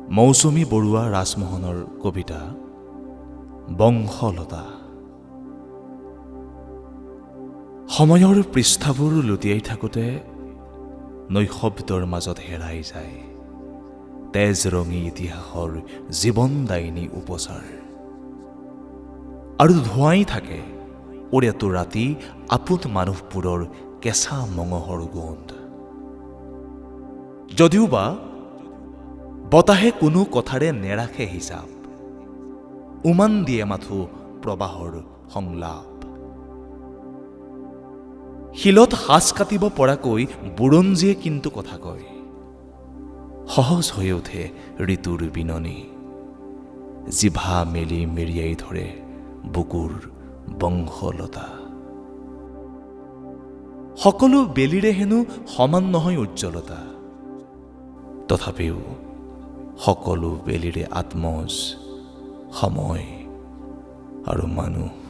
মৌচুমী বৰুৱা ৰাজমোহনৰ কবিতা বংশলতা। সময়ৰ পৃষ্ঠাবোৰ লুটিয়াই থাকোঁতে নৈশব্দৰ মাজত হেৰাই যায় তেজৰঙী ইতিহাসৰ জীৱনদায়িনী উপচাৰ। আৰু ধোঁৱাই থাকে ওৰেতো ৰাতি আপোন মানুহবোৰৰ কেঁচা মঙহৰ গোন্ধ। যদিওবা বতাহে কোনো কথাৰে নেৰাখে হিচাপ, উমান দিয়ে মাথো প্ৰবাহৰ সংলাপ। শিলত সাজ কাটিব পৰাকৈ বুৰঞ্জীয়ে কিন্তু কথা কয়, সহজ হৈ উঠে ঋতুৰ বিননি, জিভা মেলি মেৰিয়াই ধৰে বুকুৰ বংশলতা। সকলো বেলিৰে হেনো সমান নহয় উজ্জ্বলতা, তথাপিও সকলো বেলিৰে আত্মজ সময় আৰু মানুহ।